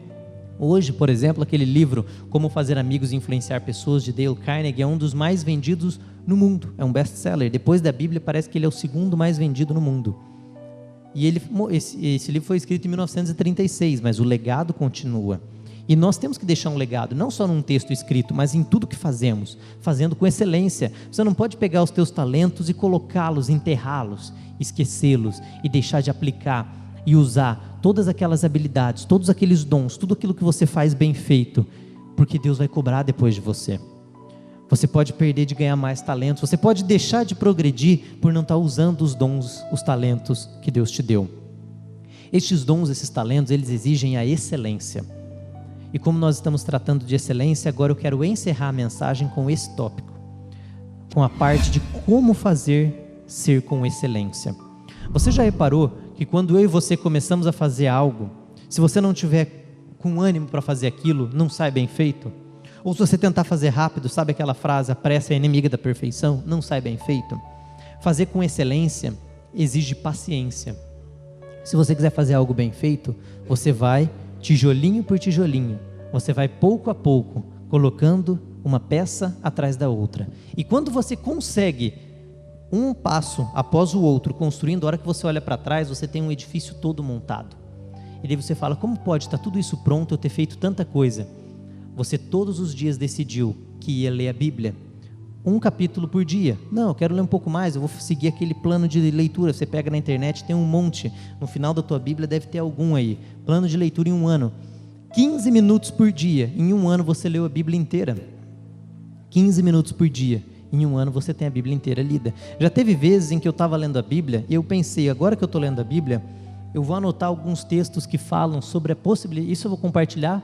S1: hoje, por exemplo, aquele livro Como Fazer Amigos e Influenciar Pessoas, de Dale Carnegie, é um dos mais vendidos no mundo, é um best-seller, depois da Bíblia parece que ele é o segundo mais vendido no mundo, e esse livro foi escrito em 1936, mas o legado continua, e nós temos que deixar um legado, não só num texto escrito, mas em tudo que fazemos, fazendo com excelência. Você não pode pegar os teus talentos e colocá-los, enterrá-los, esquecê-los e deixar de aplicar. e usar todas aquelas habilidades, todos aqueles dons, tudo aquilo que você faz bem feito, porque Deus vai cobrar depois de você. Você pode perder de ganhar mais talentos, você pode deixar de progredir por não estar usando os dons, os talentos que Deus te deu. Estes dons, esses talentos, eles exigem a excelência. E como nós estamos tratando de excelência, agora eu quero encerrar a mensagem com esse tópico, com a parte de como fazer ser com excelência. Você já reparou que quando eu e você começamos a fazer algo, se você não tiver com ânimo para fazer aquilo, não sai bem feito? Ou se você tentar fazer rápido, sabe aquela frase, a pressa é inimiga da perfeição, não sai bem feito? Fazer com excelência exige paciência. Se você quiser fazer algo bem feito, você vai tijolinho por tijolinho, você vai pouco a pouco, colocando uma peça atrás da outra. E quando você consegue um passo após o outro, construindo, a hora que você olha para trás, você tem um edifício todo montado. E daí você fala, como pode estar tudo isso pronto, eu ter feito tanta coisa? Você todos os dias decidiu que ia ler a Bíblia, um capítulo por dia. Não, eu quero ler um pouco mais, eu vou seguir aquele plano de leitura. Você pega na internet, tem um monte. No final da tua Bíblia deve ter algum aí. Plano de leitura em um ano. 15 minutos por dia. Em um ano você leu a Bíblia inteira. 15 minutos por dia. Em um ano você tem a Bíblia inteira lida. Já teve vezes em que eu estava lendo a Bíblia e eu pensei, agora que eu estou lendo a Bíblia, eu vou anotar alguns textos que falam sobre a possibilidade, isso eu vou compartilhar,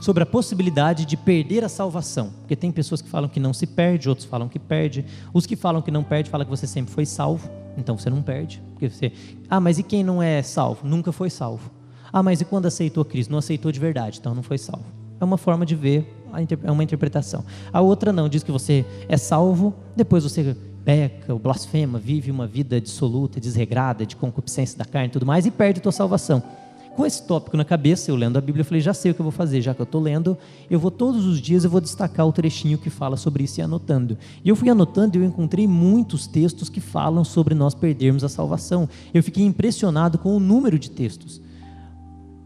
S1: sobre a possibilidade de perder a salvação, porque tem pessoas que falam que não se perde, outros falam que perde, os que falam que não perde, falam que você sempre foi salvo, então você não perde, porque você, mas e quem não é salvo? Nunca foi salvo. Mas e quando aceitou Cristo? Não aceitou de verdade, então não foi salvo. É uma forma de ver, é uma interpretação. A outra não, diz que você é salvo, depois você peca, blasfema, vive uma vida dissoluta, desregrada, de concupiscência da carne e tudo mais, e perde a tua salvação. Com esse tópico na cabeça, eu lendo a Bíblia, eu falei, já sei o que eu vou fazer, já que eu estou lendo, eu vou todos os dias, eu vou destacar o trechinho que fala sobre isso e anotando. E eu fui anotando e eu encontrei muitos textos que falam sobre nós perdermos a salvação. Eu fiquei impressionado com o número de textos.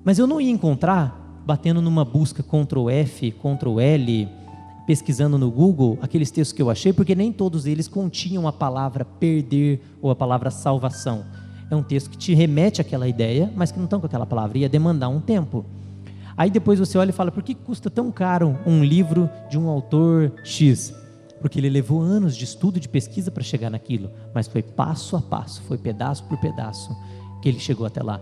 S1: Mas eu não ia encontrar, batendo numa busca Ctrl F, Ctrl L, pesquisando no Google, aqueles textos que eu achei, porque nem todos eles continham a palavra perder ou a palavra salvação. É um texto que te remete àquela ideia, mas que não estão com aquela palavra, ia demandar um tempo. Aí depois você olha e fala, por que custa tão caro um livro de um autor X? Porque ele levou anos de estudo, de pesquisa para chegar naquilo, mas foi passo a passo, foi pedaço por pedaço que ele chegou até lá.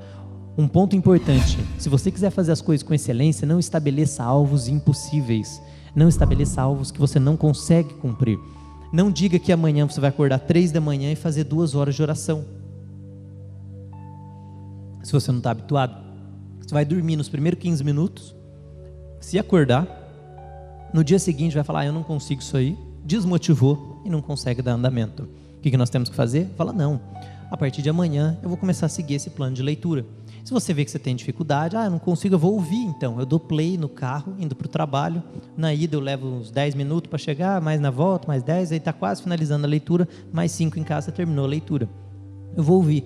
S1: Um ponto importante, se você quiser fazer as coisas com excelência, não estabeleça alvos impossíveis, não estabeleça alvos que você não consegue cumprir. Não diga que amanhã você vai acordar 3 da manhã e fazer 2 horas de oração. Se você não está habituado, você vai dormir nos primeiros 15 minutos, se acordar, no dia seguinte vai falar, eu não consigo isso aí, desmotivou e não consegue dar andamento. O que nós temos que fazer? Fala, não, a partir de amanhã eu vou começar a seguir esse plano de leitura. Se você vê que você tem dificuldade, eu não consigo, eu vou ouvir então, eu dou play no carro, indo para o trabalho, na ida eu levo uns 10 minutos para chegar, mais na volta, mais 10, aí está quase finalizando a leitura, mais 5 em casa, terminou a leitura. Eu vou ouvir.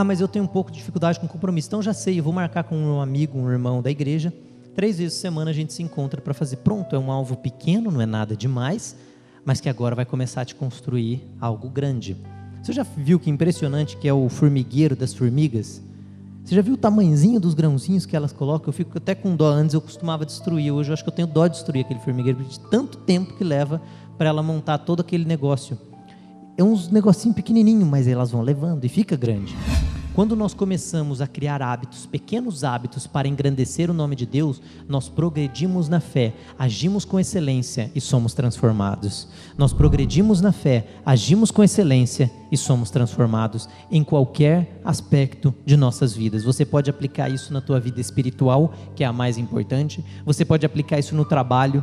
S1: Mas eu tenho um pouco de dificuldade com compromisso, então já sei, eu vou marcar com um amigo, um irmão da igreja, 3 vezes por semana a gente se encontra para fazer. Pronto, é um alvo pequeno, não é nada demais, mas que agora vai começar a te construir algo grande. Você já viu que impressionante que é o formigueiro das formigas? Você já viu o tamanhozinho dos grãozinhos que elas colocam? Eu fico até com dó, antes eu costumava destruir, hoje eu acho que eu tenho dó de destruir aquele formigueiro, de tanto tempo que leva para ela montar todo aquele negócio. É uns negocinho pequenininho, mas elas vão levando e fica grande. Quando nós começamos a criar hábitos, pequenos hábitos para engrandecer o nome de Deus, nós progredimos na fé, agimos com excelência e somos transformados. Nós progredimos na fé, agimos com excelência e somos transformados em qualquer aspecto de nossas vidas. Você pode aplicar isso na tua vida espiritual, que é a mais importante. Você pode aplicar isso no trabalho.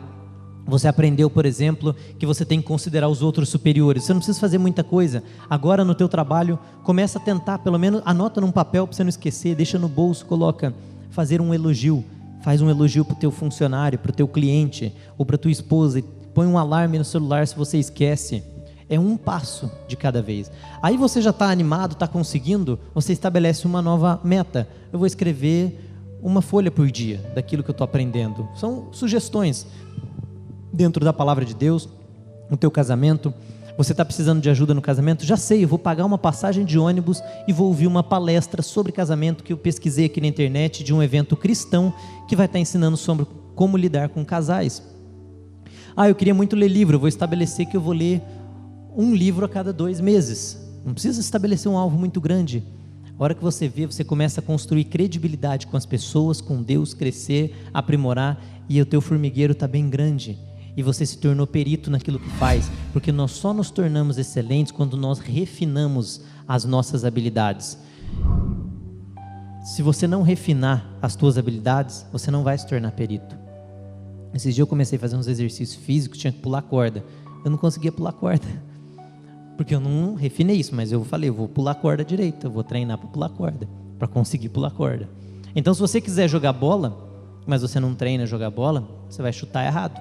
S1: Você aprendeu, por exemplo, que você tem que considerar os outros superiores. Você não precisa fazer muita coisa. Agora no teu trabalho, começa a tentar, pelo menos anota num papel para você não esquecer, deixa no bolso, coloca, fazer um elogio. Faz um elogio para o teu funcionário, para o teu cliente, ou para a tua esposa. Põe um alarme no celular se você esquece. É um passo de cada vez. Aí você já está animado, está conseguindo, você estabelece uma nova meta. Eu vou escrever uma folha por dia daquilo que eu estou aprendendo. São sugestões dentro da palavra de Deus, no teu casamento. Você está precisando de ajuda no casamento? Já sei, eu vou pagar uma passagem de ônibus e vou ouvir uma palestra sobre casamento que eu pesquisei aqui na internet de um evento cristão que vai estar ensinando sobre como lidar com casais. Eu queria muito ler livro, eu vou estabelecer que eu vou ler um livro a cada 2 meses. Não precisa estabelecer um alvo muito grande. A hora que você vê, você começa a construir credibilidade com as pessoas, com Deus, crescer, aprimorar, e o teu formigueiro está bem grande. E você se tornou perito naquilo que faz, porque nós só nos tornamos excelentes quando nós refinamos as nossas habilidades. Se você não refinar as tuas habilidades, você não vai se tornar perito. Esses dias eu comecei a fazer uns exercícios físicos, tinha que pular corda. Eu não conseguia pular corda, porque eu não refinei isso, mas eu falei, eu vou pular corda direito, eu vou treinar para pular corda, para conseguir pular corda. Então, se você quiser jogar bola, mas você não treina jogar bola, você vai chutar errado.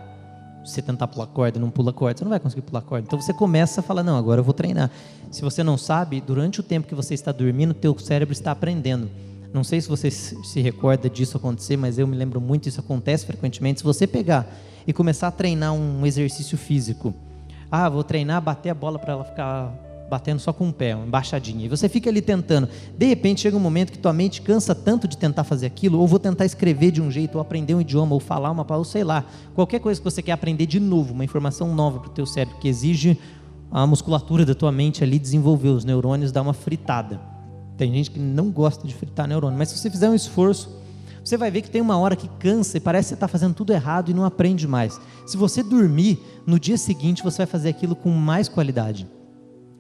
S1: Se você tentar pular corda e não pula corda, você não vai conseguir pular corda. Então você começa a falar, não, agora eu vou treinar. Se você não sabe, durante o tempo que você está dormindo, teu cérebro está aprendendo. Não sei se você se recorda disso acontecer, mas eu me lembro muito, isso acontece frequentemente. Se você pegar e começar a treinar um exercício físico, vou treinar, bater a bola para ela ficar batendo só com um pé, uma embaixadinha, e você fica ali tentando, de repente chega um momento que tua mente cansa tanto de tentar fazer aquilo, ou vou tentar escrever de um jeito, ou aprender um idioma, ou falar uma palavra, ou sei lá, qualquer coisa que você quer aprender de novo, uma informação nova para o teu cérebro, que exige a musculatura da tua mente ali desenvolver, os neurônios, dar uma fritada. Tem gente que não gosta de fritar neurônio, mas se você fizer um esforço, você vai ver que tem uma hora que cansa e parece que você está fazendo tudo errado e não aprende mais. Se você dormir, no dia seguinte você vai fazer aquilo com mais qualidade.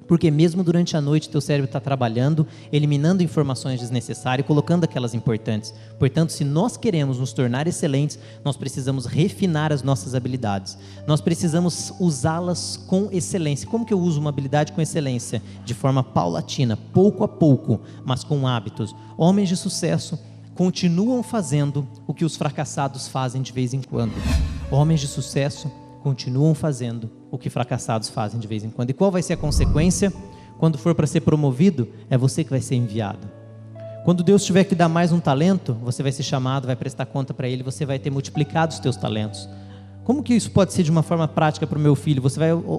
S1: Porque mesmo durante a noite teu cérebro está trabalhando, eliminando informações desnecessárias, colocando aquelas importantes. Portanto, se nós queremos nos tornar excelentes, nós precisamos refinar as nossas habilidades. Nós precisamos usá-las com excelência. Como que eu uso uma habilidade com excelência? De forma paulatina, pouco a pouco, mas com hábitos. Homens de sucesso continuam fazendo o que os fracassados fazem de vez em quando. Homens de sucesso continuam fazendo o que fracassados fazem de vez em quando. E qual vai ser a consequência? Quando for para ser promovido, é você que vai ser enviado. Quando Deus tiver que dar mais um talento, você vai ser chamado, vai prestar conta para Ele, você vai ter multiplicado os teus talentos. Como que isso pode ser de uma forma prática para o meu filho?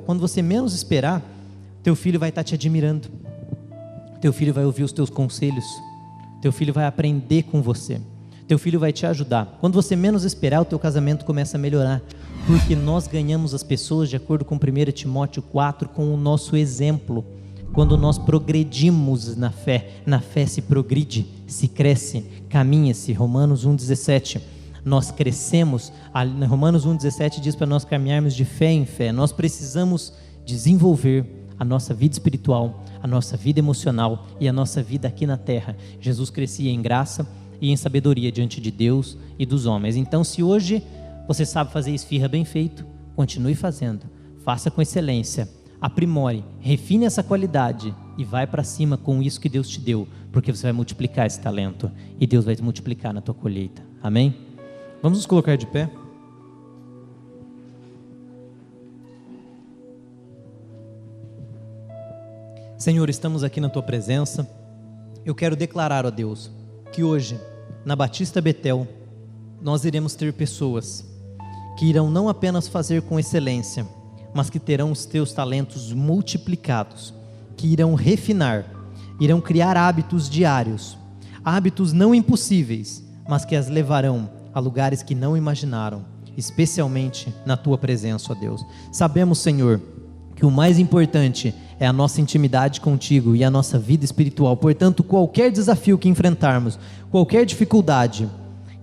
S1: Quando você menos esperar, teu filho vai estar te admirando. Teu filho vai ouvir os teus conselhos. Teu filho vai aprender com você. Teu filho vai te ajudar. Quando você menos esperar, o teu casamento começa a melhorar. Porque nós ganhamos as pessoas, de acordo com 1 Timóteo 4, com o nosso exemplo. Quando nós progredimos na fé se progride, se cresce, caminha-se. Romanos 1,17. Nós crescemos, Romanos 1,17 diz para nós caminharmos de fé em fé. Nós precisamos desenvolver a nossa vida espiritual, a nossa vida emocional e a nossa vida aqui na terra. Jesus crescia em graça e em sabedoria diante de Deus e dos homens. Então, se hoje você sabe fazer esfirra bem feito, continue fazendo, faça com excelência, aprimore, refine essa qualidade e vai para cima com isso que Deus te deu, porque você vai multiplicar esse talento e Deus vai te multiplicar na tua colheita. Amém? Vamos nos colocar de pé. Senhor, estamos aqui na tua presença. Eu quero declarar, ó Deus, que hoje na Batista Betel nós iremos ter pessoas que irão não apenas fazer com excelência, mas que terão os teus talentos multiplicados, que irão refinar, irão criar hábitos diários, hábitos não impossíveis, mas que as levarão a lugares que não imaginaram, especialmente na tua presença, ó Deus. Sabemos, Senhor, que o mais importante é a nossa intimidade contigo e a nossa vida espiritual. Portanto, qualquer desafio que enfrentarmos, qualquer dificuldade,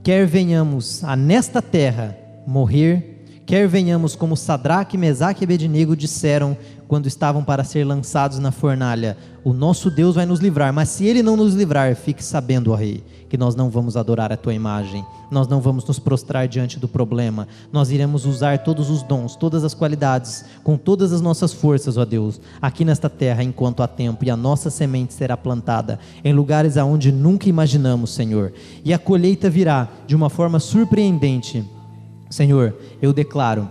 S1: quer venhamos a nesta terra morrer, quer venhamos como Sadraque, Mesaque e Abednego disseram quando estavam para ser lançados na fornalha: o nosso Deus vai nos livrar, mas se Ele não nos livrar, fique sabendo, ó Rei, que nós não vamos adorar a Tua imagem, nós não vamos nos prostrar diante do problema, nós iremos usar todos os dons, todas as qualidades, com todas as nossas forças, ó Deus, aqui nesta terra enquanto há tempo, e a nossa semente será plantada em lugares aonde nunca imaginamos, Senhor, e a colheita virá de uma forma surpreendente. Senhor, eu declaro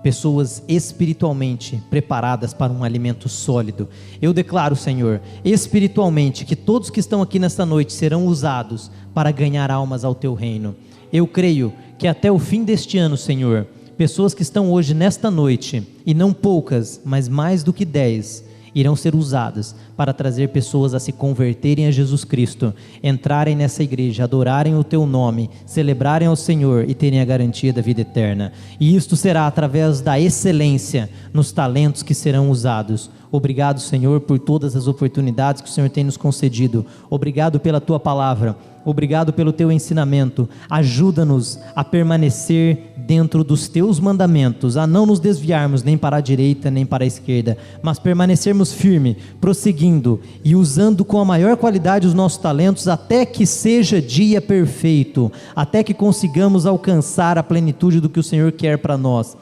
S1: pessoas espiritualmente preparadas para um alimento sólido. Eu declaro, Senhor, espiritualmente, que todos que estão aqui nesta noite serão usados para ganhar almas ao Teu reino. Eu creio que até o fim deste ano, Senhor, pessoas que estão hoje nesta noite, e não poucas, mas mais do que 10, irão ser usadas para trazer pessoas a se converterem a Jesus Cristo, entrarem nessa igreja, adorarem o teu nome, celebrarem ao Senhor e terem a garantia da vida eterna. E isto será através da excelência nos talentos que serão usados. Obrigado, Senhor, por todas as oportunidades que o Senhor tem nos concedido. Obrigado pela tua palavra. Obrigado pelo teu ensinamento. Ajuda-nos a permanecer dentro dos teus mandamentos, a não nos desviarmos nem para a direita nem para a esquerda, mas permanecermos firmes, prosseguindo e usando com a maior qualidade os nossos talentos até que seja dia perfeito, até que consigamos alcançar a plenitude do que o Senhor quer para nós.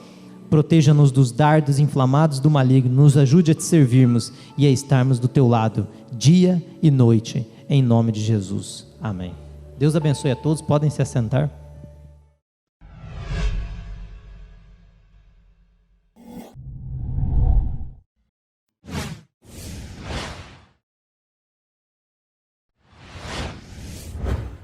S1: Proteja-nos dos dardos inflamados do maligno, nos ajude a te servirmos e a estarmos do teu lado, dia e noite, em nome de Jesus. Amém. Deus abençoe a todos, podem se assentar.